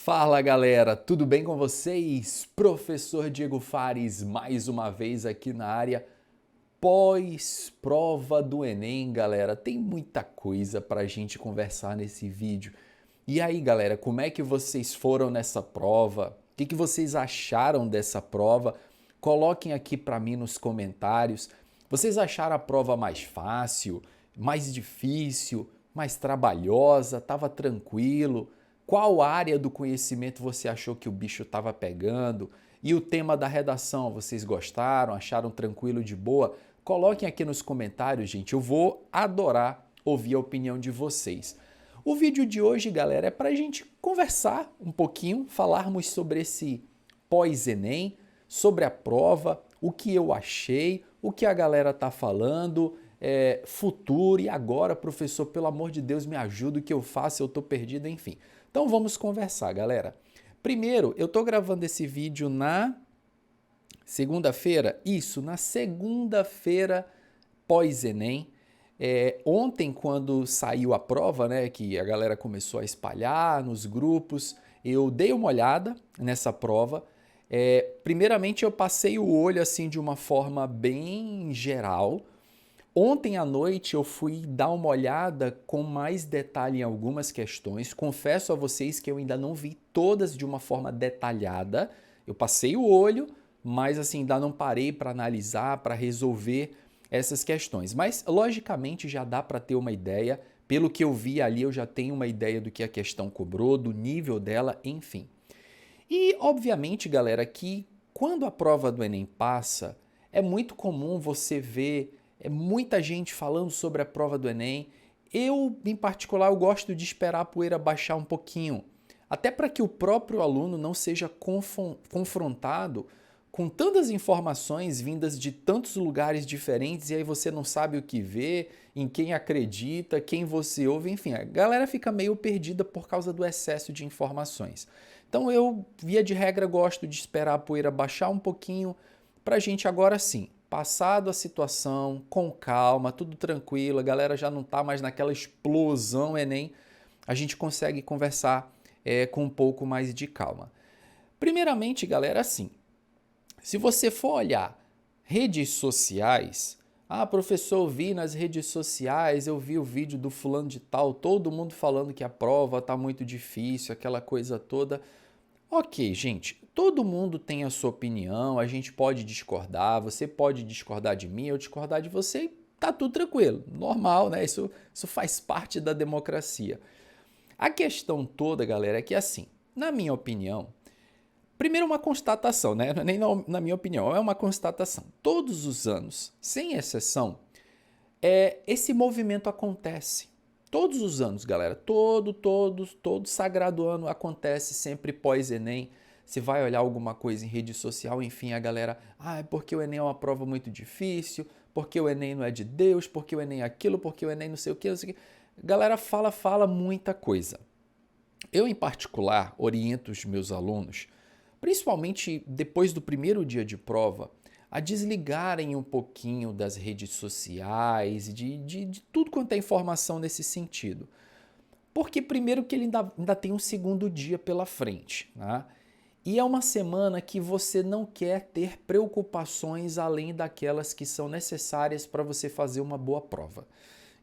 Fala galera, tudo bem com vocês? Professor Diego Fares, mais uma vez aqui na área pós-prova do Enem, galera. Tem muita coisa pra gente conversar nesse vídeo. E aí, galera, como é que vocês foram nessa prova? O que vocês acharam dessa prova? Coloquem aqui pra mim nos comentários. Vocês acharam a prova mais fácil, mais difícil, mais trabalhosa? Tava tranquilo? Qual área do conhecimento você achou que o bicho estava pegando? E o tema da redação, vocês gostaram? Acharam tranquilo, de boa? Coloquem aqui nos comentários, gente. Eu vou adorar ouvir a opinião de vocês. O vídeo de hoje, galera, é para a gente conversar um pouquinho, falarmos sobre esse pós-ENEM, sobre a prova, o que eu achei, o que a galera tá falando, futuro e agora, professor, pelo amor de Deus, me ajuda, o que eu faço? Eu tô perdido, enfim. Então vamos conversar, galera. Primeiro, eu tô gravando esse vídeo na segunda-feira? Isso, na segunda-feira pós-ENEM. Ontem, quando saiu a prova, né, que a galera começou a espalhar nos grupos, eu dei uma olhada nessa prova. Primeiramente, eu passei o olho assim de uma forma bem geral. Ontem à noite eu fui dar uma olhada com mais detalhe em algumas questões. Confesso a vocês que eu ainda não vi todas de uma forma detalhada. Eu passei o olho, mas assim, ainda não parei para analisar, para resolver essas questões. Mas logicamente já dá para ter uma ideia. Pelo que eu vi ali, eu já tenho uma ideia do que a questão cobrou, do nível dela, enfim. E obviamente, galera, que quando a prova do Enem passa, é muito comum você ver muita gente falando sobre a prova do Enem. Eu, em particular, eu gosto de esperar a poeira baixar um pouquinho, até para que o próprio aluno não seja confrontado com tantas informações vindas de tantos lugares diferentes e aí você não sabe o que ver, em quem acredita, quem você ouve, enfim, a galera fica meio perdida por causa do excesso de informações. Então eu, via de regra, gosto de esperar a poeira baixar um pouquinho para a gente agora sim, passado a situação, com calma, tudo tranquilo, a galera já não está mais naquela explosão Enem, a gente consegue conversar com um pouco mais de calma. Primeiramente, galera, assim, se você for olhar redes sociais, professor, eu vi nas redes sociais, eu vi o vídeo do fulano de tal, todo mundo falando que a prova está muito difícil, aquela coisa toda. Ok, gente, todo mundo tem a sua opinião, a gente pode discordar, você pode discordar de mim, eu discordar de você, e tá tudo tranquilo, normal, né? Isso faz parte da democracia. A questão toda, galera, é que assim, na minha opinião, primeiro uma constatação, né? Nem na minha opinião, é uma constatação. Todos os anos, sem exceção, esse movimento acontece. Todos os anos, galera, todo sagrado ano acontece sempre pós-Enem. Você vai olhar alguma coisa em rede social, enfim, a galera, é porque o Enem é uma prova muito difícil, porque o Enem não é de Deus, porque o Enem é aquilo, porque o Enem não sei o que, não sei o que. Galera fala muita coisa. Eu, em particular, oriento os meus alunos, principalmente depois do primeiro dia de prova, a desligarem um pouquinho das redes sociais e de tudo quanto é informação nesse sentido. Porque primeiro que ele ainda tem um segundo dia pela frente, né? E é uma semana que você não quer ter preocupações além daquelas que são necessárias para você fazer uma boa prova.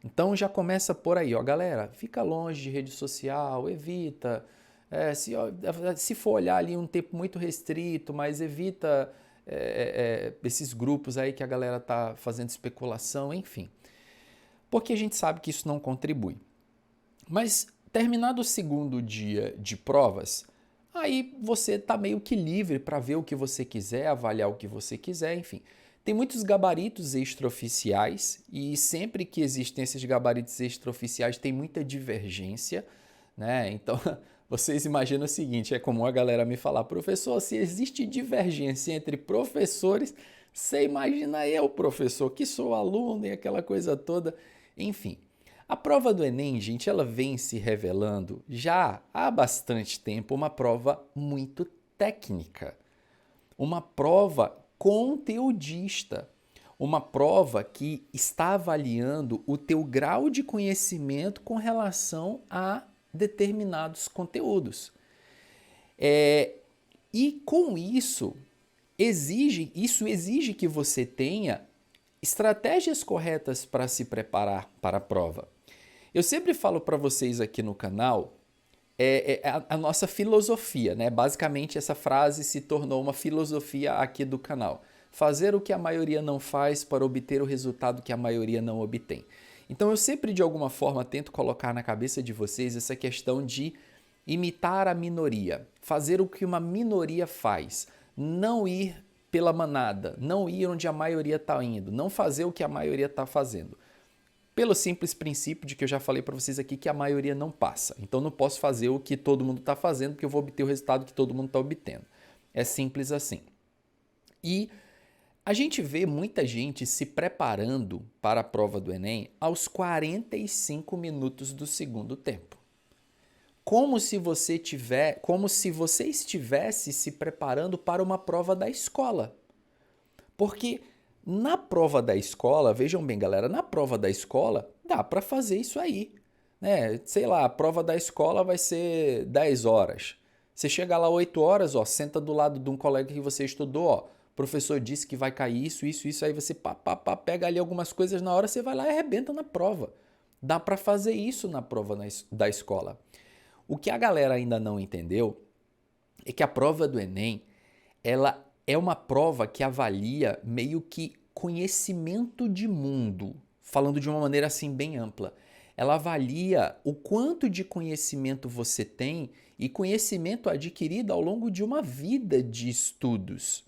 Então já começa por aí, ó, galera, fica longe de rede social, evita, se for olhar ali um tempo muito restrito, mas evita esses grupos aí que a galera tá fazendo especulação, enfim. Porque a gente sabe que isso não contribui. Mas terminado o segundo dia de provas, aí você tá meio que livre para ver o que você quiser, avaliar o que você quiser, enfim. Tem muitos gabaritos extraoficiais e sempre que existem esses gabaritos extraoficiais tem muita divergência, né? Então, vocês imaginam o seguinte, é comum a galera me falar, professor, se existe divergência entre professores, você imagina eu, professor, que sou aluno e aquela coisa toda, enfim. A prova do Enem, gente, ela vem se revelando já há bastante tempo uma prova muito técnica, uma prova conteudista, uma prova que está avaliando o teu grau de conhecimento com relação a determinados conteúdos. E com isso exige que você tenha estratégias corretas para se preparar para a prova. Eu sempre falo para vocês aqui no canal a nossa filosofia, né? Basicamente, essa frase se tornou uma filosofia aqui do canal. Fazer o que a maioria não faz para obter o resultado que a maioria não obtém. Então, eu sempre, de alguma forma, tento colocar na cabeça de vocês essa questão de imitar a minoria. Fazer o que uma minoria faz. Não ir pela manada, não ir onde a maioria está indo, não fazer o que a maioria está fazendo. Pelo simples princípio de que eu já falei para vocês aqui que a maioria não passa. Então não posso fazer o que todo mundo está fazendo porque eu vou obter o resultado que todo mundo está obtendo. É simples assim. E a gente vê muita gente se preparando para a prova do Enem aos 45 minutos do segundo tempo. Como se você estivesse se preparando para uma prova da escola. Porque na prova da escola, vejam bem, galera, na prova da escola dá para fazer isso aí, né? Sei lá, a prova da escola vai ser 10 horas. Você chega lá 8 horas, ó, senta do lado de um colega que você estudou, ó, o professor disse que vai cair isso, aí você pega ali algumas coisas na hora, você vai lá e arrebenta na prova. Dá para fazer isso na prova da escola. O que a galera ainda não entendeu é que a prova do Enem, ela é uma prova que avalia meio que conhecimento de mundo, falando de uma maneira assim bem ampla. Ela avalia o quanto de conhecimento você tem e conhecimento adquirido ao longo de uma vida de estudos.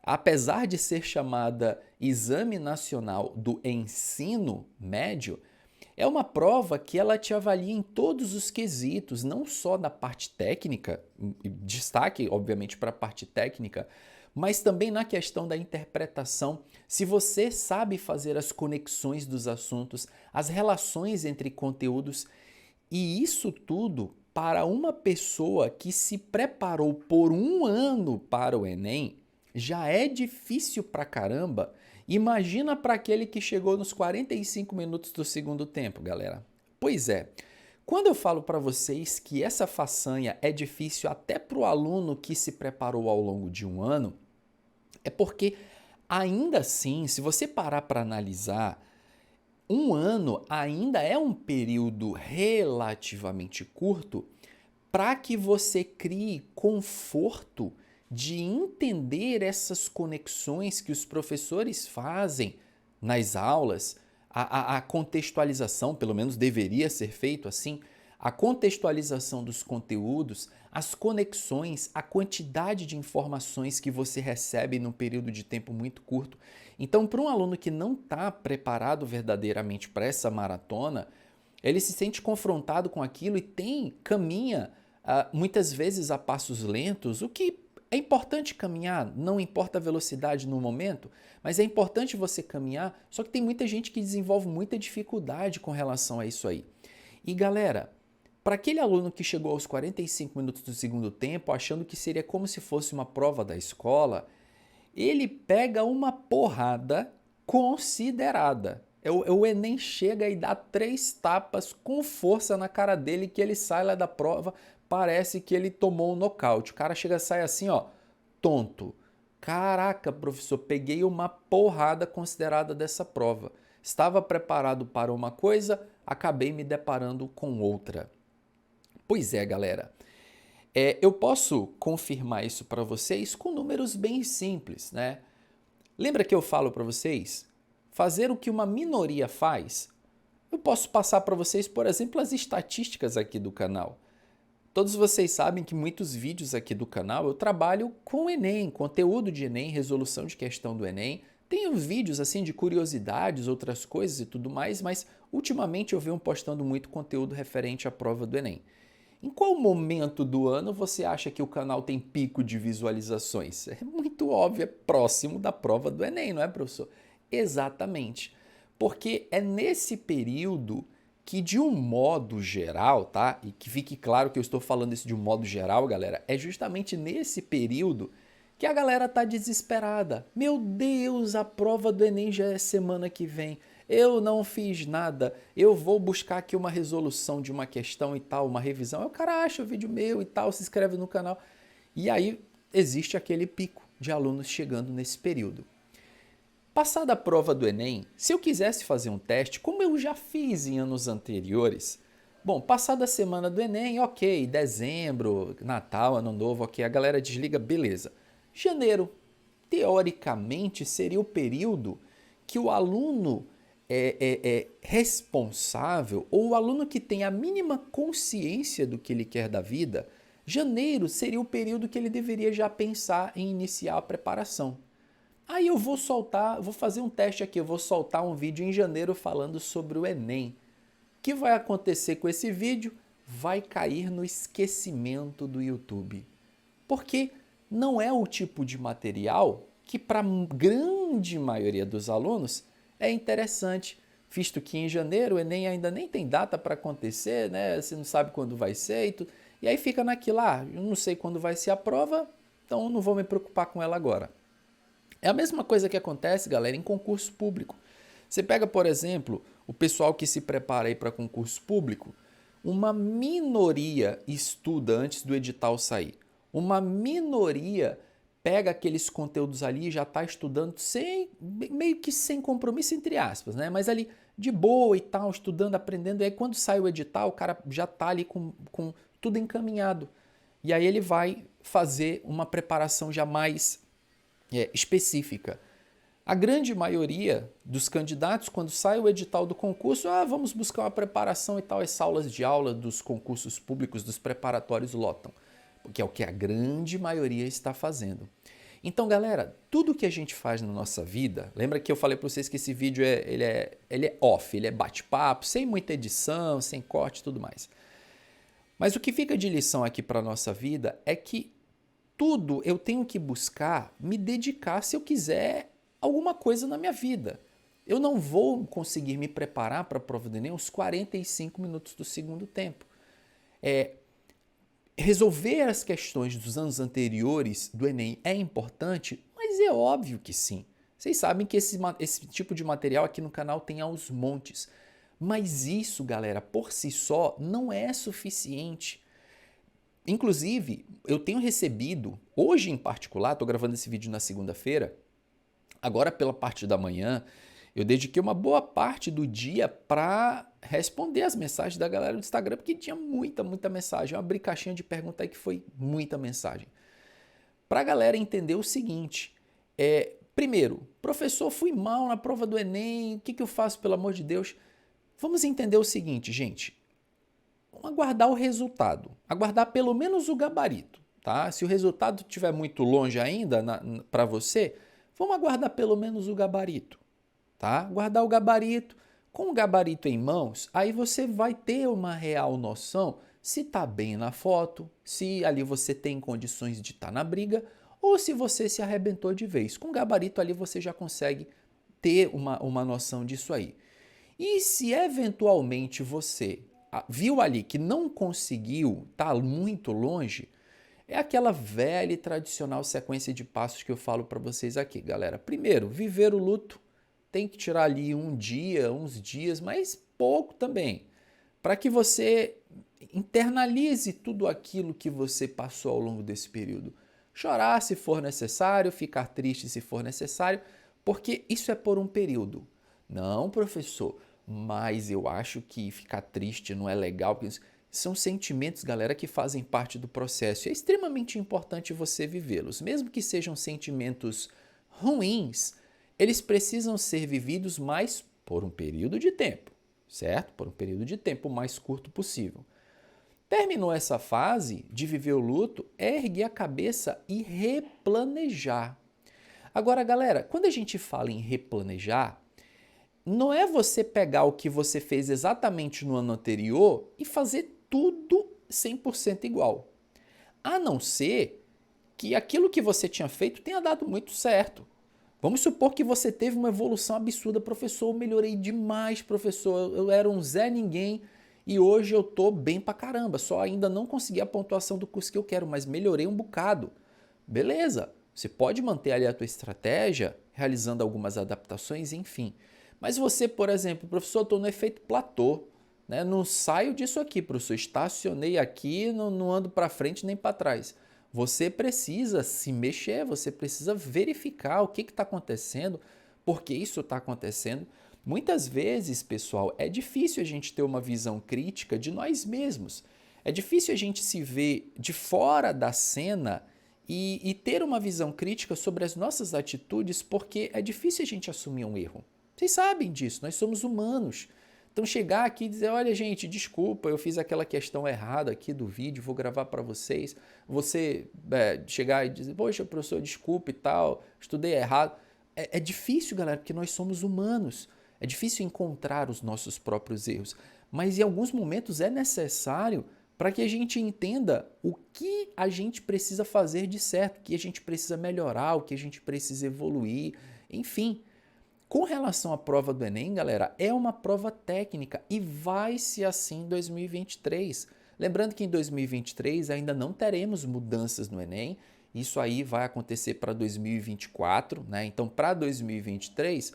Apesar de ser chamada Exame Nacional do Ensino Médio, é uma prova que ela te avalia em todos os quesitos, não só na parte técnica, destaque obviamente para a parte técnica, mas também na questão da interpretação, se você sabe fazer as conexões dos assuntos, as relações entre conteúdos, e isso tudo para uma pessoa que se preparou por um ano para o Enem, já é difícil pra caramba. Imagina para aquele que chegou nos 45 minutos do segundo tempo, galera. Pois é, quando eu falo para vocês que essa façanha é difícil até para o aluno que se preparou ao longo de um ano, é porque ainda assim, se você parar para analisar, um ano ainda é um período relativamente curto para que você crie conforto de entender essas conexões que os professores fazem nas aulas, a contextualização, pelo menos deveria ser feito assim, a contextualização dos conteúdos, as conexões, a quantidade de informações que você recebe num período de tempo muito curto. Então, para um aluno que não está preparado verdadeiramente para essa maratona, ele se sente confrontado com aquilo e caminha muitas vezes a passos lentos, o que é importante caminhar, não importa a velocidade no momento, mas é importante você caminhar, só que tem muita gente que desenvolve muita dificuldade com relação a isso aí. E galera, para aquele aluno que chegou aos 45 minutos do segundo tempo, achando que seria como se fosse uma prova da escola, ele pega uma porrada considerada. O Enem chega e dá 3 tapas com força na cara dele que ele sai lá da prova, parece que ele tomou um nocaute. O cara chega e sai assim, ó, tonto. Caraca, professor, peguei uma porrada considerada dessa prova. Estava preparado para uma coisa, acabei me deparando com outra. Pois é, galera. Eu posso confirmar isso para vocês com números bem simples, né? Lembra que eu falo para vocês? Fazer o que uma minoria faz? Eu posso passar para vocês, por exemplo, as estatísticas aqui do canal. Todos vocês sabem que muitos vídeos aqui do canal eu trabalho com o Enem, conteúdo de Enem, resolução de questão do Enem. Tenho vídeos assim de curiosidades, outras coisas e tudo mais, mas ultimamente eu venho postando muito conteúdo referente à prova do Enem. Em qual momento do ano você acha que o canal tem pico de visualizações? É muito óbvio, é próximo da prova do Enem, não é, professor? Exatamente. Porque é nesse período que, de um modo geral, tá? E que fique claro que eu estou falando isso de um modo geral, galera, é justamente nesse período que a galera tá desesperada. Meu Deus, a prova do Enem já é semana que vem. Eu não fiz nada, eu vou buscar aqui uma resolução de uma questão e tal, uma revisão. Aí o cara acha o vídeo meu e tal, se inscreve no canal. E aí existe aquele pico de alunos chegando nesse período. Passada a prova do Enem, se eu quisesse fazer um teste, como eu já fiz em anos anteriores, bom, passada a semana do Enem, ok, dezembro, Natal, Ano Novo, ok, a galera desliga, beleza. Janeiro, teoricamente, seria o período que o aluno é responsável, ou o aluno que tem a mínima consciência do que ele quer da vida, janeiro seria o período que ele deveria já pensar em iniciar a preparação. Aí eu vou fazer um teste aqui, eu vou soltar um vídeo em janeiro falando sobre o Enem. O que vai acontecer com esse vídeo? Vai cair no esquecimento do YouTube. Porque não é o tipo de material que para a grande maioria dos alunos é interessante, visto que em janeiro o Enem ainda nem tem data para acontecer, né? Você não sabe quando vai ser e aí fica naquilo, eu não sei quando vai ser a prova, então não vou me preocupar com ela agora. É a mesma coisa que acontece, galera, em concurso público. Você pega, por exemplo, o pessoal que se prepara aí para concurso público, uma minoria estuda antes do edital sair. Uma minoria pega aqueles conteúdos ali e já está estudando meio que sem compromisso, entre aspas, né? Mas ali de boa e tal, estudando, aprendendo. E aí quando sai o edital, o cara já está ali com tudo encaminhado. E aí ele vai fazer uma preparação já mais específica. A grande maioria dos candidatos, quando sai o edital do concurso, vamos buscar uma preparação e tal, as aulas de aula dos concursos públicos, dos preparatórios lotam, porque é o que a grande maioria está fazendo. Então, galera, tudo que a gente faz na nossa vida, lembra que eu falei para vocês que esse vídeo ele é off, ele é bate-papo, sem muita edição, sem corte e tudo mais. Mas o que fica de lição aqui para a nossa vida é que tudo eu tenho que buscar me dedicar se eu quiser alguma coisa na minha vida. Eu não vou conseguir me preparar para a prova do Enem os 45 minutos do segundo tempo. Resolver as questões dos anos anteriores do Enem é importante, mas é óbvio que sim. Vocês sabem que esse tipo de material aqui no canal tem aos montes. Mas isso, galera, por si só não é suficiente. Inclusive, eu tenho recebido, hoje em particular, estou gravando esse vídeo na segunda-feira, agora pela parte da manhã, eu dediquei uma boa parte do dia para responder as mensagens da galera do Instagram, porque tinha muita mensagem. Eu abri caixinha de pergunta aí que foi muita mensagem. Para a galera entender o seguinte, primeiro, professor, fui mal na prova do Enem, o que eu faço, pelo amor de Deus? Vamos entender o seguinte, gente. Vamos aguardar o resultado, aguardar pelo menos o gabarito, tá? Se o resultado estiver muito longe ainda para você, vamos aguardar pelo menos o gabarito, tá? Guardar o gabarito, com o gabarito em mãos, aí você vai ter uma real noção se está bem na foto, se ali você tem condições de estar na briga ou se você se arrebentou de vez. Com o gabarito ali você já consegue ter uma noção disso aí. E se eventualmente você viu ali que não conseguiu, está muito longe, é aquela velha e tradicional sequência de passos que eu falo para vocês aqui, galera. Primeiro, viver o luto, tem que tirar ali um dia, uns dias, mas pouco também, para que você internalize tudo aquilo que você passou ao longo desse período. Chorar se for necessário, ficar triste se for necessário, porque isso é por um período. Não, professor, mas eu acho que ficar triste não é legal. São sentimentos, galera, que fazem parte do processo. É extremamente importante você vivê-los. Mesmo que sejam sentimentos ruins, eles precisam ser vividos mais por um período de tempo, certo? Por um período de tempo o mais curto possível. Terminou essa fase de viver o luto, ergue a cabeça e replanejar. Agora, galera, quando a gente fala em replanejar, não é você pegar o que você fez exatamente no ano anterior e fazer tudo 100% igual. A não ser que aquilo que você tinha feito tenha dado muito certo. Vamos supor que você teve uma evolução absurda, professor, eu melhorei demais, professor, eu era um Zé Ninguém e hoje eu tô bem pra caramba, só ainda não consegui a pontuação do curso que eu quero, mas melhorei um bocado. Beleza, você pode manter ali a tua estratégia, realizando algumas adaptações, enfim. Mas você, por exemplo, professor, estou no efeito platô, né? Não saio disso aqui, professor, estacionei aqui, não ando para frente nem para trás. você precisa se mexer, você precisa verificar o que está acontecendo, por que isso está acontecendo. Muitas vezes, pessoal, é difícil a gente ter uma visão crítica de nós mesmos. É difícil a gente se ver de fora da cena e ter uma visão crítica sobre as nossas atitudes, porque é difícil a gente assumir um erro. Vocês sabem disso, nós somos humanos. Então chegar aqui e dizer, olha gente, desculpa, eu fiz aquela questão errada aqui do vídeo, vou gravar para vocês. Você chegar e dizer, poxa professor, desculpa e tal, estudei errado. É difícil, galera, porque nós somos humanos. É difícil encontrar os nossos próprios erros. Mas em alguns momentos é necessário para que a gente entenda o que a gente precisa fazer de certo, o que a gente precisa melhorar, o que a gente precisa evoluir, enfim. Com relação à prova do Enem, galera, é uma prova técnica e vai ser assim em 2023. Lembrando que em 2023 ainda não teremos mudanças no Enem, isso aí vai acontecer para 2024, né? Então, para 2023,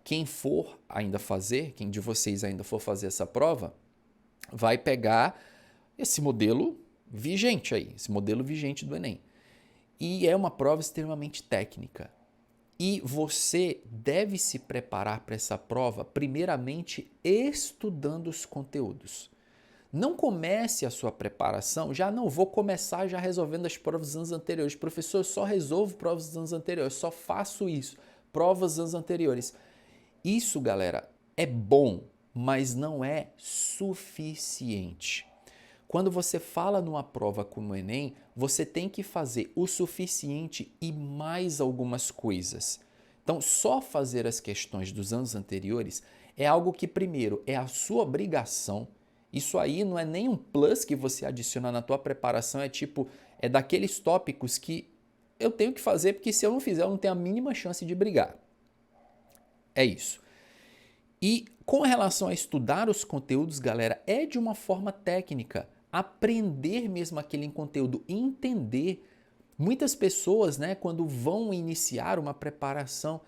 quem for ainda fazer, quem de vocês ainda for fazer essa prova, vai pegar esse modelo vigente aí, esse modelo vigente do Enem. E é uma prova extremamente técnica. E você deve se preparar para essa prova, primeiramente estudando os conteúdos. Não comece a sua preparação, já não vou começar já resolvendo as provas dos anos anteriores. Professor, eu só resolvo provas dos anos anteriores, só faço isso, provas dos anos anteriores. Isso, galera, é bom, mas não é suficiente. Quando você fala numa prova como o Enem, você tem que fazer o suficiente e mais algumas coisas. Então, só fazer as questões dos anos anteriores é algo que, primeiro, é a sua obrigação. Isso aí não é nem um plus que você adiciona na tua preparação, é daqueles tópicos que eu tenho que fazer, porque se eu não fizer, eu não tenho a mínima chance de brigar. É isso. E com relação a estudar os conteúdos, galera, é de uma forma técnica. Aprender mesmo aquele conteúdo, entender. Muitas pessoas, né, quando vão iniciar uma preparação,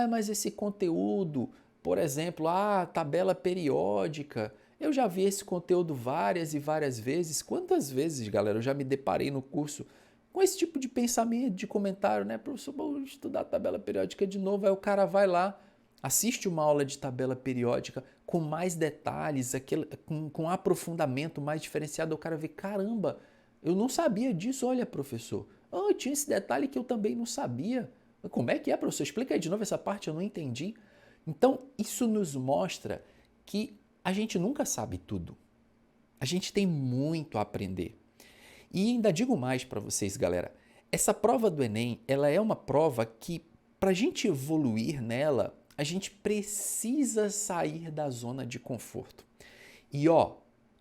mas esse conteúdo, por exemplo, tabela periódica, eu já vi esse conteúdo várias e várias vezes. Quantas vezes, galera, eu já me deparei no curso com esse tipo de pensamento, de comentário, né? Professor, vou estudar a tabela periódica de novo, aí o cara vai lá, assiste uma aula de tabela periódica com mais detalhes, com aprofundamento mais diferenciado, o cara vê, caramba, eu não sabia disso, olha professor, tinha esse detalhe que eu também não sabia. Como é que é, professor? Explica aí de novo essa parte, eu não entendi. Então, isso nos mostra que a gente nunca sabe tudo. A gente tem muito a aprender. E ainda digo mais para vocês, galera, essa prova do Enem, ela é uma prova que, para a gente evoluir nela, a gente precisa sair da zona de conforto. E eu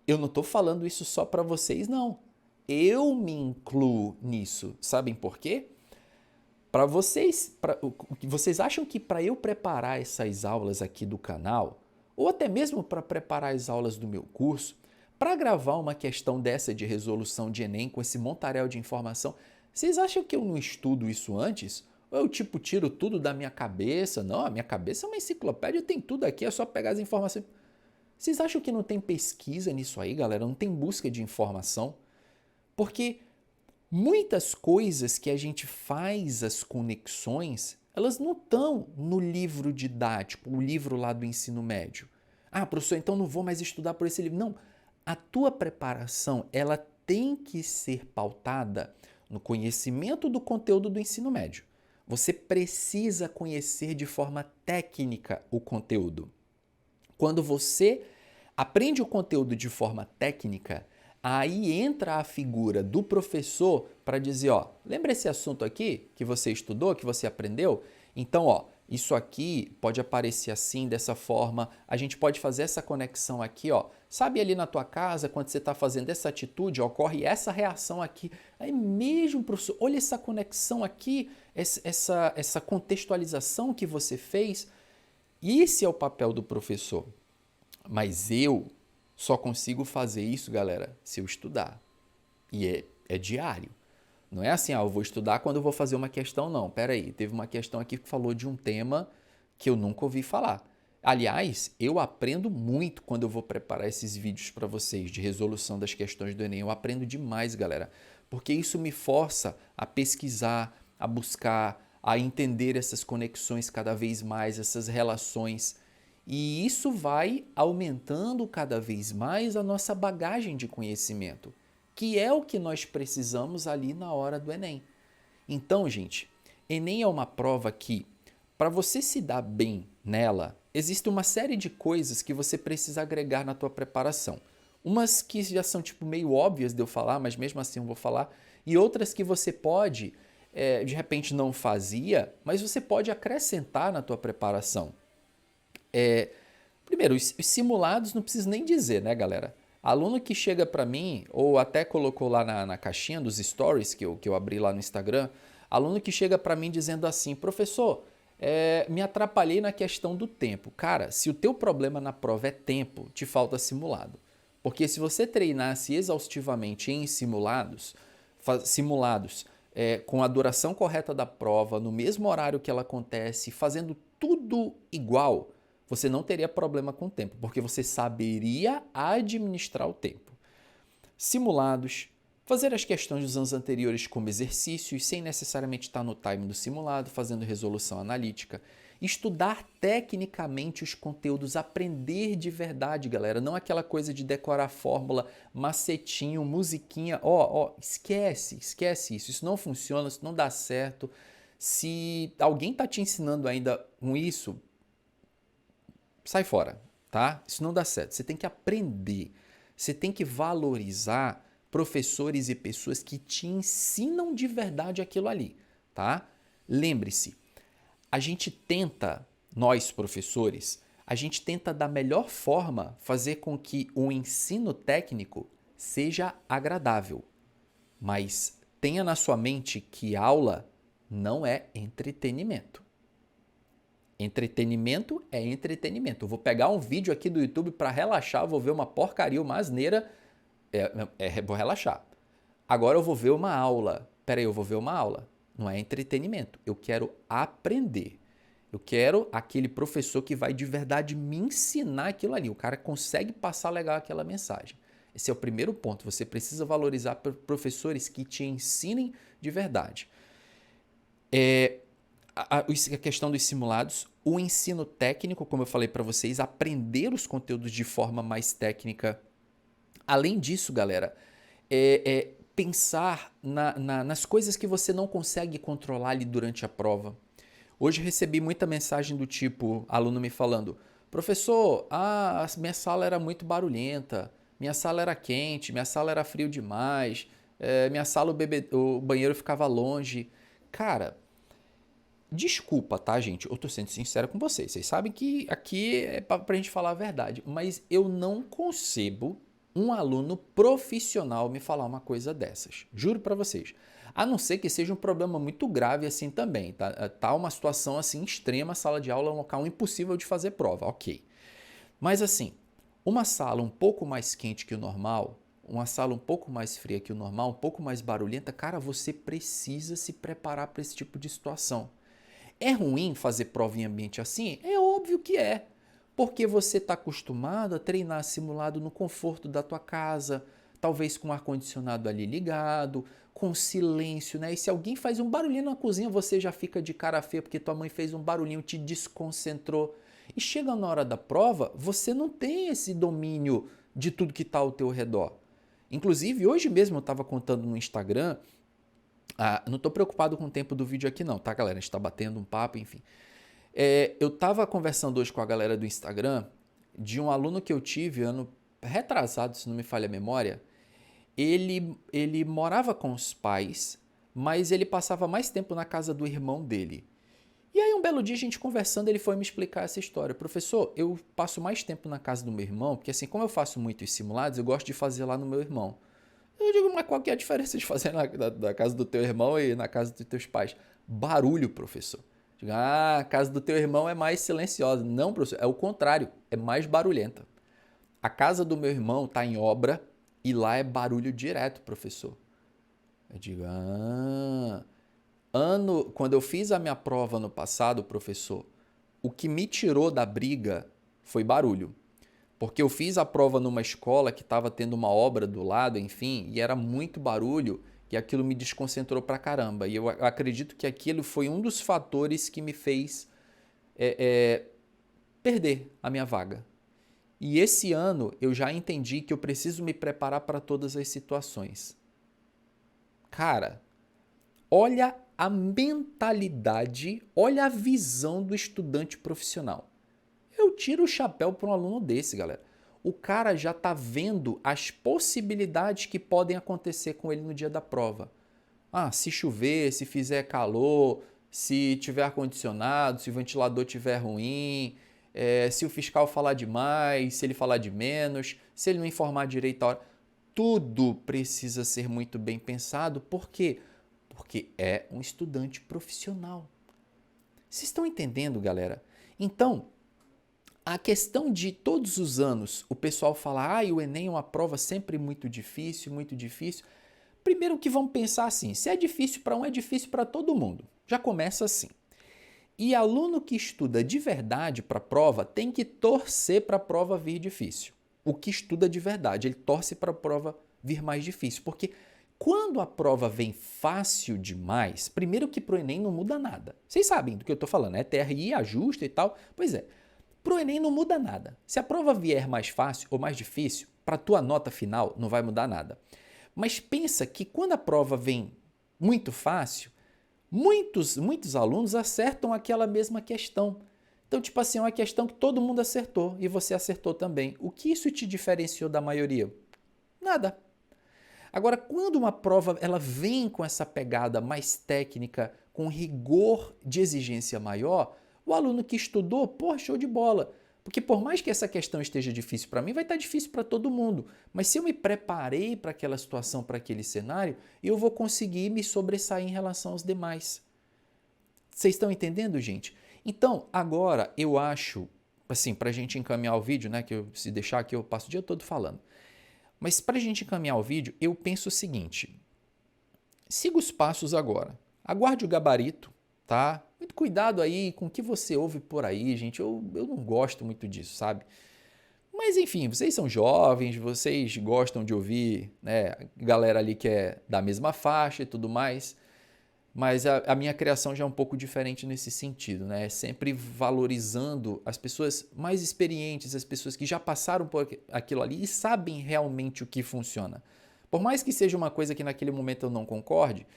não estou falando isso só para vocês, não. Eu me incluo nisso. Sabem por quê? Vocês acham que para eu preparar essas aulas aqui do canal, ou até mesmo para preparar as aulas do meu curso, para gravar uma questão dessa de resolução de Enem com esse montaréu de informação, vocês acham que eu não estudo isso antes? Ou eu tiro tudo da minha cabeça? Não, a minha cabeça é uma enciclopédia, tem tudo aqui, é só pegar as informações. Vocês acham que não tem pesquisa nisso aí, galera? Não tem busca de informação? Porque muitas coisas que a gente faz as conexões, elas não estão no livro didático, o livro lá do ensino médio. Professor, então não vou mais estudar por esse livro. Não, a tua preparação, ela tem que ser pautada no conhecimento do conteúdo do ensino médio. Você precisa conhecer de forma técnica o conteúdo. Quando você aprende o conteúdo de forma técnica, aí entra a figura do professor para dizer, lembra esse assunto aqui que você estudou, que você aprendeu? Então, isso aqui pode aparecer assim, dessa forma, a gente pode fazer essa conexão aqui, sabe ali na tua casa, quando você está fazendo essa atitude, ocorre essa reação aqui. Aí mesmo, professor, olha essa conexão aqui, essa contextualização que você fez. Esse é o papel do professor. Mas eu só consigo fazer isso, galera, se eu estudar. E é diário. Não é assim, eu vou estudar quando eu vou fazer uma questão, não. Pera aí, teve uma questão aqui que falou de um tema que eu nunca ouvi falar. Aliás, eu aprendo muito quando eu vou preparar esses vídeos para vocês de resolução das questões do Enem. Eu aprendo demais, galera. porque isso me força a pesquisar, a buscar, a entender essas conexões cada vez mais, essas relações. E isso vai aumentando cada vez mais a nossa bagagem de conhecimento, que é o que nós precisamos ali na hora do Enem. Então, gente, Enem é uma prova que, para você se dar bem nela, existe uma série de coisas que você precisa agregar na tua preparação. Umas que já são tipo meio óbvias de eu falar, mas mesmo assim eu vou falar, e outras que você pode, de repente não fazia, mas você pode acrescentar na tua preparação. Primeiro, os simulados não preciso nem dizer, né, galera? Aluno que chega para mim, ou até colocou lá na caixinha dos stories que eu abri lá no Instagram, aluno que chega para mim dizendo assim, professor, me atrapalhei na questão do tempo. Cara, se o teu problema na prova é tempo, te falta simulado. Porque se você treinasse exaustivamente em simulados, com a duração correta da prova, no mesmo horário que ela acontece, fazendo tudo igual, você não teria problema com o tempo, porque você saberia administrar o tempo. Simulados, fazer as questões dos anos anteriores como exercícios, sem necessariamente estar no time do simulado, fazendo resolução analítica. Estudar tecnicamente os conteúdos, aprender de verdade, galera. Não aquela coisa de decorar fórmula, macetinho, musiquinha. Esquece isso. Isso não funciona, isso não dá certo. Se alguém está te ensinando ainda com isso, sai fora, tá? Isso não dá certo. Você tem que aprender. Você tem que valorizar professores e pessoas que te ensinam de verdade aquilo ali, tá? Lembre-se, nós professores, a gente tenta da melhor forma fazer com que o ensino técnico seja agradável. Mas tenha na sua mente que aula não é entretenimento. Entretenimento é entretenimento. Eu vou pegar um vídeo aqui do YouTube para relaxar, vou ver uma porcaria, uma asneira, vou relaxar. Agora eu vou ver uma aula. Peraí, eu vou ver uma aula. Não é entretenimento. Eu quero aprender. Eu quero aquele professor que vai de verdade me ensinar aquilo ali. O cara consegue passar legal aquela mensagem. Esse é o primeiro ponto. Você precisa valorizar professores que te ensinem de verdade. A questão dos simulados, o ensino técnico, como eu falei para vocês, aprender os conteúdos de forma mais técnica. Além disso, galera, pensar nas coisas que você não consegue controlar ali durante a prova. Hoje recebi muita mensagem do tipo, aluno me falando, professor, minha sala era muito barulhenta, minha sala era quente, minha sala era frio demais, minha sala o banheiro ficava longe. Cara, desculpa, tá, gente? Eu tô sendo sincero com vocês. Vocês sabem que aqui é pra gente falar a verdade, mas eu não concebo um aluno profissional me falar uma coisa dessas. Juro pra vocês. A não ser que seja um problema muito grave assim também, tá? Tá uma situação assim extrema, sala de aula é um local impossível de fazer prova, ok. Mas assim, uma sala um pouco mais quente que o normal, uma sala um pouco mais fria que o normal, um pouco mais barulhenta, cara, você precisa se preparar para esse tipo de situação. É ruim fazer prova em ambiente assim? É óbvio que é. Porque você está acostumado a treinar simulado no conforto da tua casa, talvez com o ar-condicionado ali ligado, com silêncio, né? E se alguém faz um barulhinho na cozinha, você já fica de cara feia porque tua mãe fez um barulhinho, te desconcentrou. E chega na hora da prova, você não tem esse domínio de tudo que está ao teu redor. Inclusive, hoje mesmo eu estava contando no Instagram, não estou preocupado com o tempo do vídeo aqui não, tá, galera? A gente está batendo um papo, enfim. Eu estava conversando hoje com a galera do Instagram de um aluno que eu tive ano retrasado, se não me falha a memória. Ele morava com os pais, mas ele passava mais tempo na casa do irmão dele. E aí um belo dia a gente conversando, ele foi me explicar essa história. Professor, eu passo mais tempo na casa do meu irmão, porque assim, como eu faço muitos simulados, eu gosto de fazer lá no meu irmão. Eu digo, mas qual que é a diferença de fazer na casa do teu irmão e na casa dos teus pais? Barulho, professor. Digo, a casa do teu irmão é mais silenciosa. Não, professor, é o contrário, é mais barulhenta. A casa do meu irmão está em obra e lá é barulho direto, professor. Eu digo, quando eu fiz a minha prova no passado, professor, o que me tirou da briga foi barulho. Porque eu fiz a prova numa escola que estava tendo uma obra do lado, enfim, e era muito barulho que aquilo me desconcentrou pra caramba. E eu acredito que aquilo foi um dos fatores que me fez perder a minha vaga. E esse ano eu já entendi que eu preciso me preparar para todas as situações. Cara, olha a mentalidade, olha a visão do estudante profissional. Eu tiro o chapéu para um aluno desse, galera. O cara já está vendo as possibilidades que podem acontecer com ele no dia da prova. Ah, se chover, se fizer calor, se tiver ar-condicionado, se o ventilador estiver ruim, se o fiscal falar demais, se ele falar de menos, se ele não informar direito a hora. Tudo precisa ser muito bem pensado. Por quê? Porque é um estudante profissional. Vocês estão entendendo, galera? Então, a questão de todos os anos o pessoal falar, o Enem é uma prova sempre muito difícil, muito difícil. Primeiro que vamos pensar assim, se é difícil para um, é difícil para todo mundo. Já começa assim. E aluno que estuda de verdade para a prova tem que torcer para a prova vir difícil. O que estuda de verdade, ele torce para a prova vir mais difícil. Porque quando a prova vem fácil demais, primeiro que para o Enem não muda nada. Vocês sabem do que eu estou falando, né? TRI ajusta e tal. Pois é, para o Enem não muda nada. Se a prova vier mais fácil ou mais difícil, para a tua nota final não vai mudar nada. Mas pensa que quando a prova vem muito fácil, muitos alunos acertam aquela mesma questão. Então, tipo assim, é uma questão que todo mundo acertou e você acertou também. O que isso te diferenciou da maioria? Nada. Agora, quando uma prova ela vem com essa pegada mais técnica, com rigor de exigência maior, o aluno que estudou, pô, show de bola. Porque por mais que essa questão esteja difícil para mim, vai estar difícil para todo mundo. Mas se eu me preparei para aquela situação, para aquele cenário, eu vou conseguir me sobressair em relação aos demais. Vocês estão entendendo, gente? Então, agora eu acho, assim, para a gente encaminhar o vídeo, né, que se deixar aqui eu passo o dia todo falando. Mas para a gente encaminhar o vídeo, eu penso o seguinte. Siga os passos agora. Aguarde o gabarito, tá? Muito cuidado aí com o que você ouve por aí, gente. Eu não gosto muito disso, sabe? Mas enfim, vocês são jovens, vocês gostam de ouvir, né? Galera ali que é da mesma faixa e tudo mais. Mas a minha criação já é um pouco diferente nesse sentido, né? Sempre valorizando as pessoas mais experientes, as pessoas que já passaram por aquilo ali e sabem realmente o que funciona. Por mais que seja uma coisa que naquele momento eu não concorde,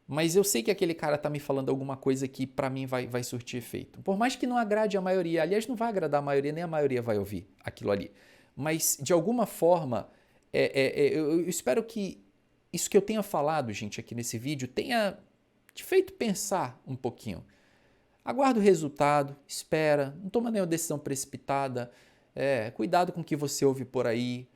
mas eu sei que aquele cara tá me falando alguma coisa que para mim vai surtir efeito. Por mais que não agrade a maioria, aliás, não vai agradar a maioria, nem a maioria vai ouvir aquilo ali. Mas, de alguma forma, eu espero que isso que eu tenha falado, gente, aqui nesse vídeo, tenha te feito pensar um pouquinho. Aguarda o resultado, espera, não toma nenhuma decisão precipitada, cuidado com o que você ouve por aí.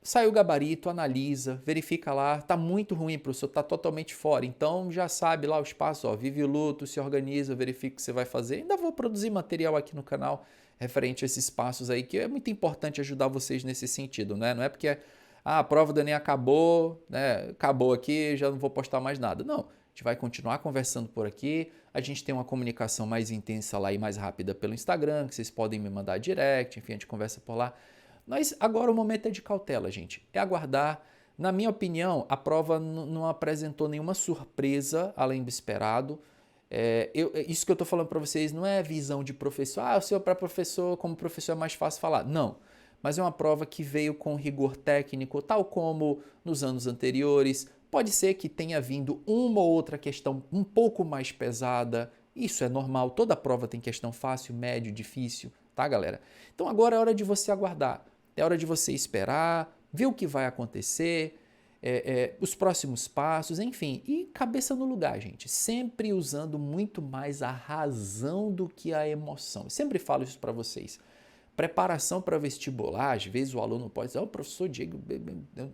Sai o gabarito, analisa, verifica lá, tá muito ruim, professor, tá totalmente fora. Então já sabe lá os passos, vive o luto, se organiza, verifica o que você vai fazer. Ainda vou produzir material aqui no canal referente a esses passos aí, que é muito importante ajudar vocês nesse sentido, né? Não é porque a prova do Enem acabou, né? Acabou aqui, já não vou postar mais nada. Não, a gente vai continuar conversando por aqui. A gente tem uma comunicação mais intensa lá e mais rápida pelo Instagram, que vocês podem me mandar direct, enfim, a gente conversa por lá. Mas agora o momento é de cautela, gente. É aguardar. Na minha opinião, a prova não apresentou nenhuma surpresa além do esperado. Isso que eu estou falando para vocês não é visão de professor. O senhor para professor, como professor é mais fácil falar. Não. Mas é uma prova que veio com rigor técnico, tal como nos anos anteriores. Pode ser que tenha vindo uma ou outra questão um pouco mais pesada. Isso é normal. Toda prova tem questão fácil, médio, difícil, tá, galera? Então agora é hora de você aguardar. É hora de você esperar, ver o que vai acontecer, os próximos passos, enfim. E cabeça no lugar, gente. Sempre usando muito mais a razão do que a emoção. Eu sempre falo isso para vocês. Preparação para vestibular, às vezes o aluno pode dizer, professor Diego,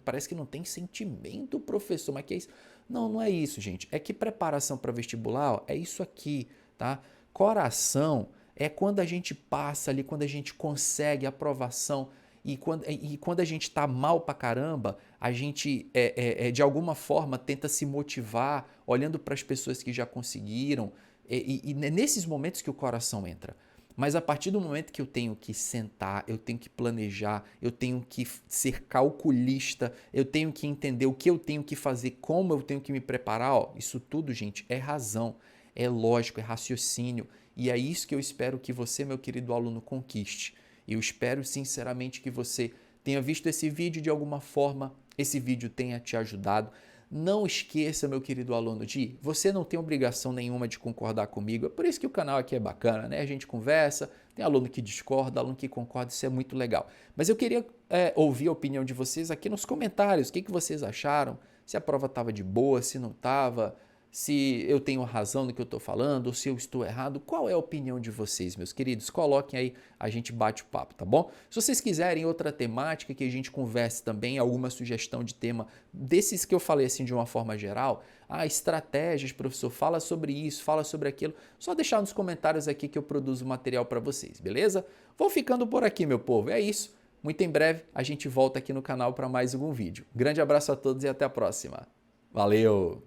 parece que não tem sentimento, professor, mas que é isso? Não, não é isso, gente. É que preparação para vestibular é isso aqui, tá? Coração é quando a gente passa ali, quando a gente consegue aprovação. E quando a gente está mal pra caramba, a gente, de alguma forma, tenta se motivar olhando para as pessoas que já conseguiram. E nesses momentos que o coração entra. Mas a partir do momento que eu tenho que sentar, eu tenho que planejar, eu tenho que ser calculista, eu tenho que entender o que eu tenho que fazer, como eu tenho que me preparar, ó, isso tudo, gente, é razão, é lógico, é raciocínio. E é isso que eu espero que você, meu querido aluno, conquiste. Eu espero sinceramente que você tenha visto esse vídeo de alguma forma, esse vídeo tenha te ajudado. Não esqueça, meu querido aluno, de você não tem obrigação nenhuma de concordar comigo. É por isso que o canal aqui é bacana, né? A gente conversa, tem aluno que discorda, aluno que concorda, isso é muito legal. Mas eu queria ouvir a opinião de vocês aqui nos comentários. O que vocês acharam? Se a prova estava de boa, se não estava, se eu tenho razão no que eu estou falando, ou se eu estou errado. Qual é a opinião de vocês, meus queridos? Coloquem aí, a gente bate o papo, tá bom? Se vocês quiserem outra temática que a gente converse também, alguma sugestão de tema desses que eu falei assim de uma forma geral, estratégias, professor, fala sobre isso, fala sobre aquilo, só deixar nos comentários aqui que eu produzo material para vocês, beleza? Vou ficando por aqui, meu povo, é isso. Muito em breve a gente volta aqui no canal para mais algum vídeo. Grande abraço a todos e até a próxima. Valeu!